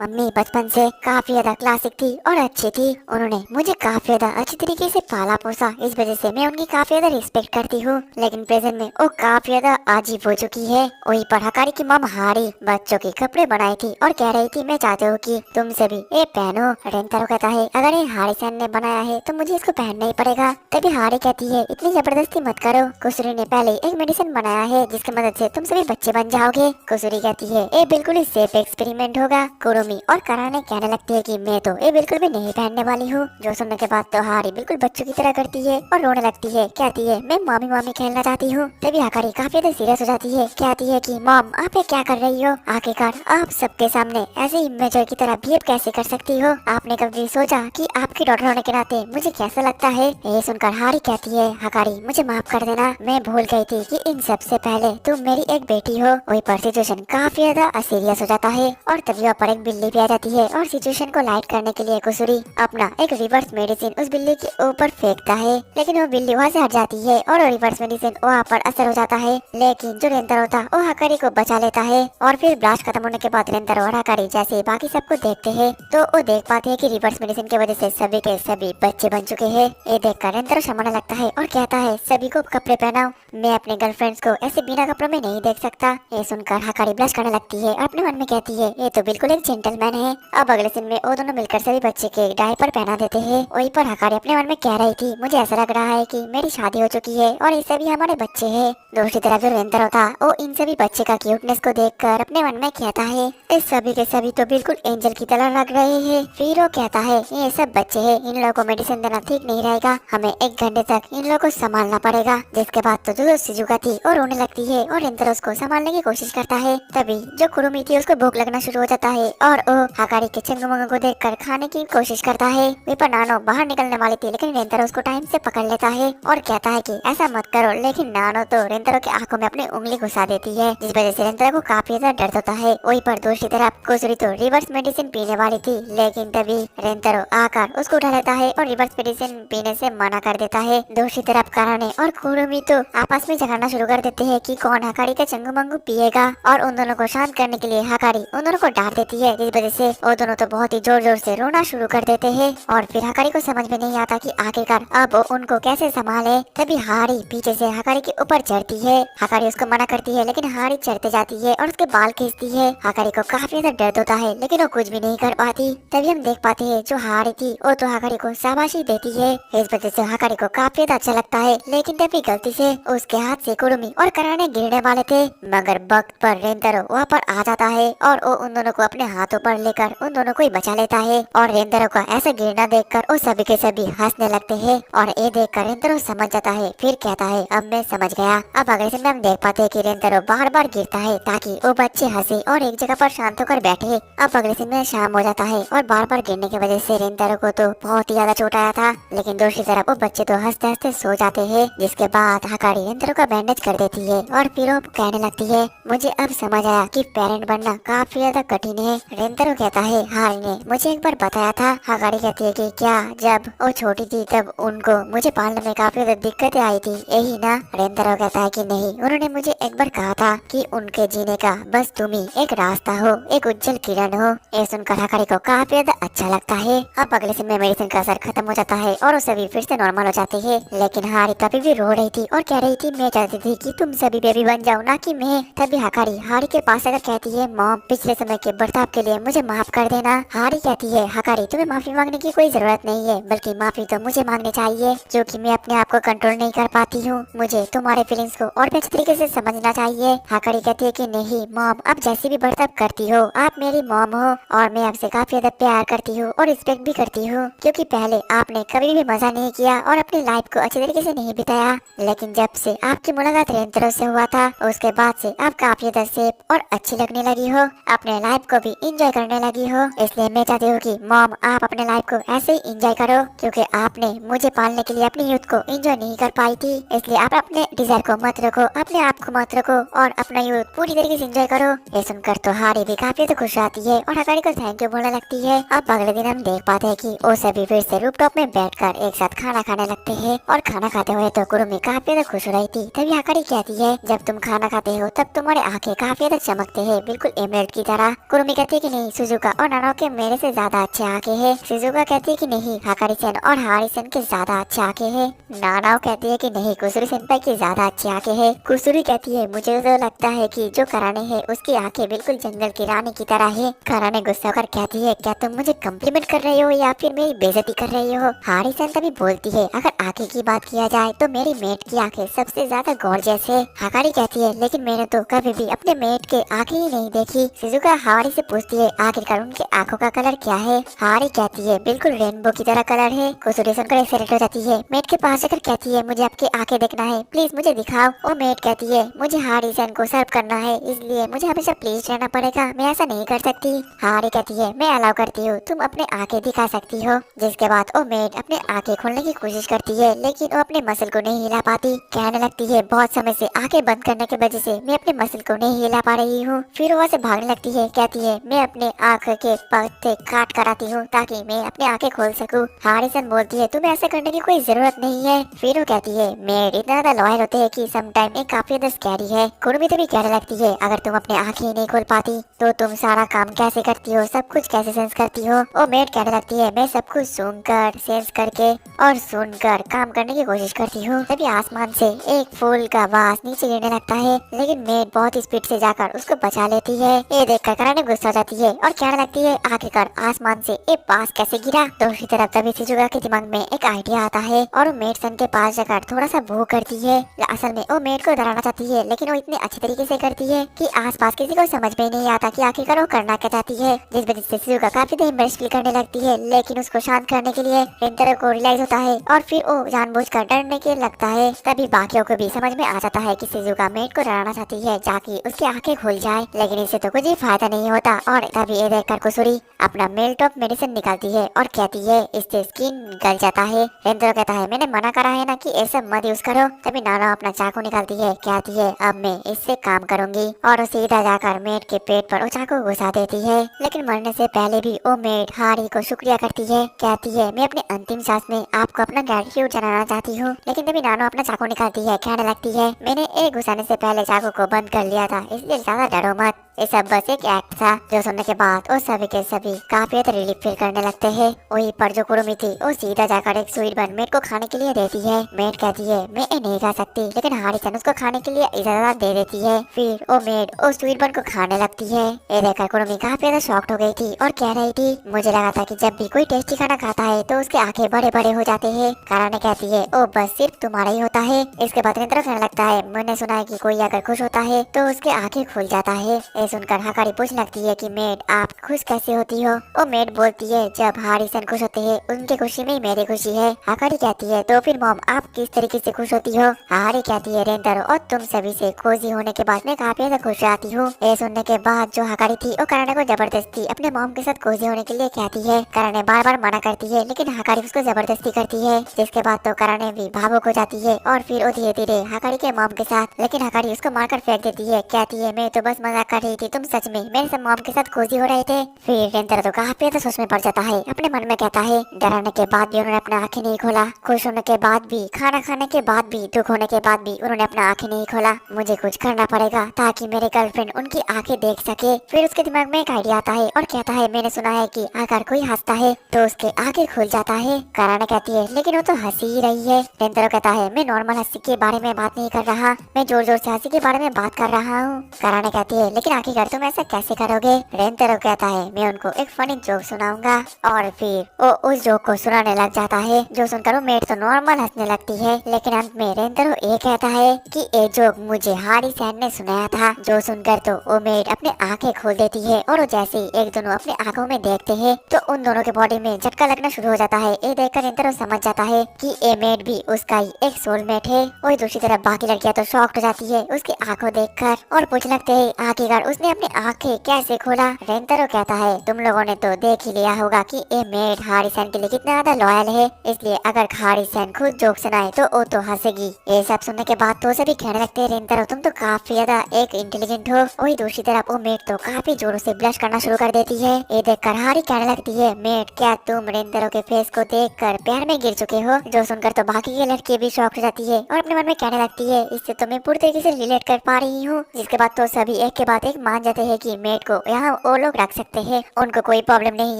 Mummy बचपन से काफी ज्यादा क्लासिक थी और अच्छी थी। उन्होंने मुझे काफी ज्यादा अच्छी तरीके से पाला पोसा, इस वजह से मैं उनकी काफी ज्यादा रिस्पेक्ट करती हूँ। लेकिन प्रेजेंट में वो काफी ज्यादा अजीब हो चुकी है। वही पर हकारी की मम हारी बच्चों के कपड़े बनाई थी और कह रही थी मैं चाहती हूँ कि तुम सभी ये पहनो। रेंतारो कहता है अगर ये हारी सैन ने बनाया है तो मुझे इसको पहनना ही पड़ेगा। तभी हारी कहती है इतनी जबरदस्ती मत करो, कुसुरी ने पहले एक मेडिसिन बनाया है जिसकी मदद से तुम सभी बच्चे बन जाओगे। कुसुरी कहती है ये बिल्कुल ही सेफ एक्सपेरिमेंट होगा। कुरुमी और कराने कहने लगती है कि मैं तो ये बिल्कुल भी नहीं पहनने वाली हूँ। जो सुनने के बाद तो हारी बिल्कुल बच्चों की तरह करती है और रोने लगती है। कहती है मैं मामी मामी खेलना चाहती हूँ। तभी हकारी काफी ज्यादा सीरियस हो जाती है। कहती है कि मॉम आप ये क्या कर रही हो, आखिरकार आप सबके सामने ऐसे इमेजर की तरह बिहेव कैसे कर सकती हो। आपने कभी सोचा कि आपकी डॉटर होने के नाते मुझे कैसा लगता है। ये सुनकर हारी कहती है हकारी मुझे माफ कर देना, मैं भूल गई थी कि इन सबसे पहले तुम मेरी एक बेटी हो। वही पर सिचुएशन काफी ज्यादा सीरियस हो जाता है और तभी वहाँ पर एक बिल्ली भी आ जाती है और सिचुएशन को लाइट करने के लिए कुसुरी अपना एक रिवर्स मेडिसिन उस बिल्ली के ऊपर फेंकता है। लेकिन वो बिल्ली वहाँ से हट जाती है और रिवर्स मेडिसिन वहाँ पर असर हो जाता है। लेकिन जो रेंतारो था वो हकारी को बचा लेता है और फिर ब्लास्ट खत्म होने के बाद रेंतारो और हकारी जैसे बाकी सबको देखते हैं तो वो देख पाते हैं कि रिवर्स मेडिसिन की वजह से सभी के सभी बच्चे बन चुके हैं। ये देखकर रेंतारो शर्माने लगता है और कहता है सभी को कपड़े पहनाओ, मैं अपने गर्लफ्रेंड्स को ऐसे बिना कपड़ों में नहीं देख सकता। ये सुनकर हकारी ब्लश करने लगती है और अपने मन में कहती है ये तो बिल्कुल एक जेंटलमैन है। अब अगले दिन में वो दोनों मिलकर सभी बच्चे के डायपर पहना देते हैं। वहीं पर हकारी अपने मन में कह रही थी मुझे ऐसा लग रहा है कि मेरी शादी हो चुकी है और ये सभी हमारे बच्चे हैं। दूसरी तरफ जो रेंतारो था वो इन सभी बच्चे का क्यूटनेस को देखकर अपने मन में कहता है इस सभी के सभी तो बिल्कुल एंजल की तरह लग रहे हैं। फिर वो कहता है ये सब बच्चे हैं, इन लोगों को मेडिसिन देना ठीक नहीं रहेगा, हमें 1 घंटे तक इन लोगों को संभालना पड़ेगा। जिसके बाद तो जो शिजुका थी वो रोने लगती है और रेंतारो उसको संभालने की कोशिश करता है। तभी जो कुरुमी थी उसको भूख लगना शुरू हो जाता है और वो हकारी के चंगुमंगू को देखकर खाने की कोशिश करता है। विपर नानो बाहर निकलने वाली थी लेकिन रेंतारो उसको टाइम से पकड़ लेता है और कहता है कि ऐसा मत करो। लेकिन नानो तो रेंतारो के आंखों में अपनी उंगली घुसा देती है जिस वजह से रेंतारो को काफी ज्यादा दर्द होता है। वहीं पर दूसरी तरफ कुसुरी तो रिवर्स मेडिसिन पीने वाली थी लेकिन तभी रेंतारो आकर उसको उठा लेता है और रिवर्स मेडिसिन पीने से मना कर देता है। दूसरी तरफ कराने और कुरुमी तो आपस में झगड़ना शुरू कर देते हैं कि कौन हकारी का चंगुमंगू पिएगा और उन दोनों को शांत करने के लिए हकारी उन दोनों को डांट देती है जिस वजह से वो दोनों तो बहुत ही जोर जोर से रोना शुरू कर देते हैं। और फिर हकारी को समझ में नहीं आता कि आखिरकार अब उनको कैसे संभाले। तभी हारी पीछे से हकारी के ऊपर चढ़ती है। हकारी उसको मना करती है लेकिन हारी चढ़ते जाती है और उसके बाल खींचती है। हकारी को काफी ज्यादा दर्द होता है लेकिन वो कुछ भी नहीं कर पाती। तभी हम देख पाते हैं जो हारी थी वो तो हकारी को शाबाशी देती है। इस वजह से हकारी को काफी ज्यादा अच्छा लगता है। लेकिन तभी गलती से उसके हाथ से कुरुमी और कराने गिरने वाले थे मगर वक्त पर रेंतारो वहाँ पर आ जाता है और वो उन दोनों को अपने हाथों पर लेकर उन दोनों को ही बचा लेता है। और रेंतारो का ऐसा गिरना देखकर वो सभी के सभी हंसने लगते हैं और ये देखकर रेंतारो समझ जाता है। फिर कहता है अब मैं समझ गया। अब अगले दिन में हम देख पाते हैं कि रेंतारो बार बार गिरता है ताकि वो बच्चे हंसे और एक जगह पर शांत होकर बैठे। अब अगले दिन में शाम हो जाता है और बार बार गिरने की वजह से रेंतारो को तो बहुत ही ज्यादा चोट आया था। लेकिन दूसरी तरफ वो बच्चे तो हंसते हंसते सो जाते हैं जिसके बाद हकारी रेंतारो का बैंडेज कर देती है और फिर वो कहने लगती है मुझे अब समझ आया कि पेरेंट बनना काफी ज्यादा कठिन है। रेंतारो कहता है हारी ने मुझे एक बार बताया था। हकारी कहती है कि क्या जब वो छोटी थी तब उनको मुझे पालने में काफी ज्यादा दिक्कतें आई थी यही ना। रेंतारो कहता है कि नहीं, उन्होंने मुझे एक बार कहा था कि उनके जीने का बस तुम ही एक रास्ता हो, एक उज्जवल किरण हो। ये सुनकर हकारी को काफी ज्यादा अच्छा लगता है। अब अगले दिन में मेडिसिन का असर खत्म हो जाता है और वो सभी फिर से नॉर्मल हो जाते हैं। लेकिन हारी तभी भी रो रही थी और कह रही थी मैं चाहती थी कि तुम सभी बेबी बन जाओ ना कि मैं। तभी हकारी हारी के पास आकर कहती है मॉम पिछले समय के बर्ताव के लिए मुझे माफ कर देना। हारी कहती है हकारी तुम्हें माफी मांगने की कोई जरूरत नहीं है, बल्कि माफी तो मुझे मांगनी चाहिए जो कि मैं अपने आप को कंट्रोल नहीं कर पाती हूँ। मुझे तुम्हारे फीलिंग्स को और भी अच्छे तरीके से समझना चाहिए। हकारी कहती है कि नहीं मॉम, आप जैसी भी बर्ताव करती हो आप मेरी मॉम हो और मैं आपसे काफी ज्यादा प्यार करती हूँ और रिस्पेक्ट भी करती हूँ क्योंकि पहले आपने कभी भी मजा नहीं किया और अपनी लाइफ को अच्छे तरीके से नहीं बिताया। लेकिन जब से आपकी मुलाकात रेंतारो से हुआ था उसके बाद से आप काफी ज्यादा सेफ और अच्छी लगने लगी हो, अपने लाइफ को भी इंजॉय करने लगी हो। इसलिए मैं चाहती हूँ कि मॉम आप अपने लाइफ को ऐसे ही इंजॉय करो क्योंकि आपने मुझे पालने के लिए अपनी यूथ को इंजॉय नहीं कर पाई थी। इसलिए आप अपने डिजायर को मत रखो, अपने आप को मत रखो और अपना यूथ पूरी तरीके से इंजॉय करो। ये सुनकर तो हारी भी काफी तो खुश आती है और हकारी को थैंक यू बोलने लगती है। अब अगले दिन हम देख पाते हैं कि वो सभी फिर से रूफटॉप में बैठकर एक साथ खाना खाने लगते हैं और खाना खाते हुए तो कुरुमी काफी ज्यादा खुश हो रही थी। तभी हकारी कहती है जब तुम खाना खाते हो तब तुम्हारे आंखें काफी ज्यादा चमकते हैं बिल्कुल एमराल्ड की तरह। कुरुमी कहती है कि नहीं, सुजुका और नानाओके मेरे से ज्यादा अच्छे आंखें हैं। सुजुका कहती है कि नहीं, हाकारी-सन और हारी-सन के ज्यादा अच्छे आंखें हैं। नानाओ कहती है कि नहीं, कुसुरी सेंपाई की ज्यादा अच्छी आंखें हैं। कुसुरी कहती है मुझे तो लगता है कि जो कराने है उसकी आंखें बिल्कुल जंगल की रानी की तरह है। कराने गुस्सा कर कहती है क्या तुम मुझे कम्प्लीमेंट कर रहे हो या फिर मेरी बेइज्जती कर रही हो। हारी-सन तभी बोलती है अगर आंखें की बात किया जाए तो मेरी मेट की आंखें सबसे ज्यादा गॉर्जियस है। हाकारी कहती है लेकिन मैंने तो कभी भी अपने मेट के आंखें ही नहीं देखी। शिजुका हारी से पूछती है आखिरकार उनके आंखों का कलर क्या है। हारी कहती है बिल्कुल रेनबो की तरह कलर है। कुसुरी सुनकर एक्साइटेड हो जाती है। मेट के पास जाकर कहती है मुझे आपकी आंखें देखना है, प्लीज मुझे दिखाओ। और मेट कहती है मुझे हारी सन को सर्व करना है, इसलिए मुझे हमेशा प्लीज रहना पड़ेगा, मैं ऐसा नहीं कर सकती। हारी कहती है मैं अलाउ करती हूँ, तुम अपने आंखें दिखा सकती हो। जिसके बाद वो मेट अपने आंखें खोलने की कोशिश करती है लेकिन वो अपने मसल को नहीं हिला पाती। कहने लगती है बहुत समय से आंखें बंद करने की वजह से मैं अपने मसल को नहीं हिला पा रही हूँ। फिर वो से भागने लगती है। कहती है मैं अपने आँख के पत्ते काट कर आती हूँ ताकि मैं अपने आंखें खोल सकूँ। हारिसन बोलती है तुम्हें ऐसा करने की कोई जरूरत नहीं है। फिर वो कहती है मेट इतना ज्यादा लॉयल होते हैं कि समटाइम ये काफी ज्यादा स्कैरी है। कुरुमी तभी कहने लगती है अगर तुम अपने आंखें ही नहीं खोल पाती तो तुम सारा काम कैसे करती हो, सब कुछ कैसे सेंस करती हो। और मेट कहने लगती है मैं सब कुछ सुनकर, सेंस करके और सुनकर काम करने की कोशिश करती हूँ। तभी आसमान से एक फूल का वास नीचे गिरने लगता है लेकिन मेट बहुत स्पीड से जाकर उसको बचा लेती है। ये देखकर कराने गुस्सा हो जाती है और कहने लगती है आखिरकार आसमान से एक बास कैसे गिरा। दूसरी तरफ तभी शिजुका के दिमाग में एक आइडिया आता है और वो मेट सन के पास जाकर थोड़ा सा भूख करती है। असल में वो मेट को डराना चाहती है लेकिन वो इतने अच्छे तरीके से करती है कि आसपास किसी को समझ में नहीं आता कि आखिरकार वो करना क्या चाहती है। जिस वजह से शिजुका काफी देर एम्बैरेस फील करने लगती है लेकिन उसको शांत करने के लिए रेंटरो को रियलाइज होता है और फिर वो जानबूझकर डरने के लगता है। तभी बाकियों को भी समझ में आ जाता है कि शिजुका मेट को डराना चाहती है ताकि उसकी आंखें खुल जाए, लेकिन इससे तो कुछ भी फायदा नहीं होता। और तभी ये देखकर कुसुरी अपना मेल्ट ऑफ मेडिसिन निकालती है और कहती है इससे स्किन गल जाता है। रेंटरो कहता है मैंने मना करा है ना कि ऐसा मत यूज करो। तभी नाना अपना चाकू निकालती है, कहती है अब मैं इससे काम करूंगी और वो सीधा जाकर मेट के पेट पर वो चाकू घुसा देती है। लेकिन मरने से पहले भी वो मेट हारी को शुक्रिया करती है। कहती है मैं अपने अंतिम सांस में आपको अपना ग्रेटिट्यूड जताना चाहती हूँ। लेकिन तभी नानो अपना चाकू निकालती है। कहने लगती है मैंने एक घुसाने से पहले चाकू को बंद कर लिया था, इसलिए ज्यादा डरो मत, ये सब बस एक एक्ट था। जो सुनने के बाद वो सभी के सभी काफी रिलीफ फील करने लगते हैं। वहीं पर जो कुरुमी थी वो सीधा जाकर एक स्वीट बन मेट को खाने के लिए देती है। मेट कहती है मैं ये नहीं खा सकती लेकिन हारिसन उसको खाने के लिए इजाजत दे देती है। फिर वो मेट उस स्वीट बन को खाने लगती है। ये देखकर कुरुमी काफी ज्यादा शॉक्ड हो गई थी और कह रही थी मुझे लगा था कि जब भी कोई टेस्टी खाना खाता है तो उसके आंखें बड़े बड़े हो जाते हैं। कराने कहती है ओ बस सिर्फ तुम्हारा ही होता है। इसके बाद रेंटरो कहने लगता है मैंने सुना है कि कोई अगर खुश होता है तो उसके आंखें खुल जाता है। ये सुनकर हाकारी पूछ लगती है कि मेट आप खुश कैसे होती हो। वो मेट बोलती है जब हारिसन खुश होते हैं उनकी खुशी में मेरी खुशी है। हाकारी कहती है तो फिर मॉम आप किस तरीके से खुश होती हो। हारी कहती है रेंटरो और तुम सभी से कोजी होने के बाद मैं काफी ज्यादा खुश रहती हूँ। ये सुनने के बाद जो हाकारी थी वो कराने को जबरदस्ती अपने मॉम के साथ कोजी होने के लिए कहती है। कराने बार बार मना करती है लेकिन हाकारी उसको जबरदस्ती करती है। जिसके बाद तो कराने भी भावुक हो जाती है और फिर वो धीरे धीरे हाकारी के मॉम के साथ, लेकिन हाकारी उसको मारकर फेंक देती है। कहती है मैं तो बस मजाक कर रही थी, तुम सच में मेरे सब मॉम के साथ कोजी हो रहे थे। फिर रेंटरो तो काफी ज्यादा सोच में पड़ जाता है। अपने मन में कहता है डराने के बाद भी उन्होंने अपना आंखें नहीं खोला, खुश होने के बाद भी, खाना खाने के बाद भी, दुख होने के बाद भी उन्होंने अपना आंखें नहीं खोला। मुझे कुछ करना पड़ेगा ताकि मेरे गर्लफ्रेंड उनकी आंखें देख सके। फिर उसके दिमाग में एक आइडिया आता है और कहता है मैंने सुना है कि अगर कोई हंसता है तो उसके आंखें खुल जाता है। कराने कहती है लेकिन वो तो हंसी ही रही है। रेंटरो कहता है मैं नॉर्मल हंसी के बारे में बात नहीं कर रहा, मैं जोर जोर से हंसी के बारे में बात कर रहा हूँ। कराने कहती है लेकिन आखिरकार तुम ऐसा कैसे करोगे। रेंटरो कहता है मैं उनको एक फनी जोक सुनाऊंगा और फिर वो उस जोक को सुनाने लग जाता है। जो सुनकर वो मेट तो नॉर्मल हंसने लगती है लेकिन अंत में रेंटरो ये कहता है कि ये जोक मुझे हारिसन ने सुनाया था। जो सुनकर तो वो मेट अपने आंखें खोल देती है और वो जैसे ही एक दोनों अपने आंखों में देखते हैं तो उन दोनों के बॉडी में झटका लगना शुरू हो जाता है। ये देखकर रेंटरो समझ जाता है कि ये मेट भी उसका ही एक सोलमेट है। वही दूसरी तरफ बाकी लड़कियां तो शॉक्ड हो जाती है उसकी आंखों देखकर और पूछ लगते हैं आखिरकार उसने अपनी आंखें कैसे खोला। रेंटरो कहता है तुम लोगों ने तो देख ही लिया होगा कि ये मेट हारिसन के लिए कितना ज्यादा लॉयल है, इसलिए अगर हारिसन खुद जोक सुनाए तो वो तो हंसेगी। ये सब सुनने के बाद तो सभी कहने लगते हैं रेंटरो तुम तो काफी ज्यादा एक इंटेलिजेंट हो। वही दूसरी तरफ वो मेट तो काफी जोरों से ब्लश करना शुरू कर देती है। ये देखकर हारी कहने लगती है मेट क्या तुम रेंटरो के फेस को देखकर प्यार में गिर चुके हो। जो सुनकर तो बाकी की लड़की भी शॉक हो जाती है और अपने मन में कहने लगती है इससे तो मैं पूरी तरीके से रिलेट कर पा रही हूँ। जिसके बाद तो सभी एक के बाद एक मान जाते हैं कि मेट को यहाँ वो लोग रख सकते हैं, उनको कोई प्रॉब्लम नहीं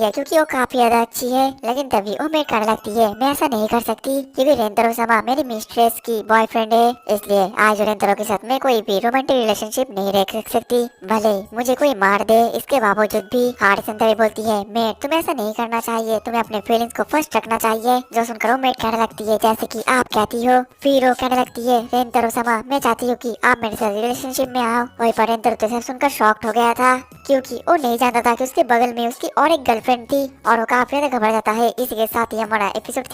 है क्योंकि वो काफी ज्यादा अच्छी है। लेकिन तभी वो मेड कहने लगती है मैं ऐसा नहीं कर सकती क्योंकि रेंतरो sama मेरी मिस्ट्रेस की बॉयफ्रेंड है, इसलिए आज रेंतरो के साथ मैं कोई भी रोमांटिक रिलेशनशिप नहीं रख सकती, भले मुझे कोई मार दे। इसके बावजूद भी हार्ड सेंतरी बोलती है मेड तुम्हें ऐसा नहीं करना चाहिए, तुम्हें अपने फीलिंग्स को फर्स्ट रखना चाहिए। जो सुनकर वो मेड कहने लगती है जैसे कि आप कहती हो। फिर वो कहने लगती है रेंतरो sama मैं चाहती हूँ कि आप मेरे साथ रिलेशनशिप में आओ। वहीं पर रेंतरो तो सब सुनकर शॉक्ड हो गया था क्योंकि वो नहीं जानता था कि उसके बगल में उसकी और एक गर्लफ्रेंड थी और वो काफी ज्यादा घबरा जाता है। इसी के साथ ही हमारा एपिसोड 3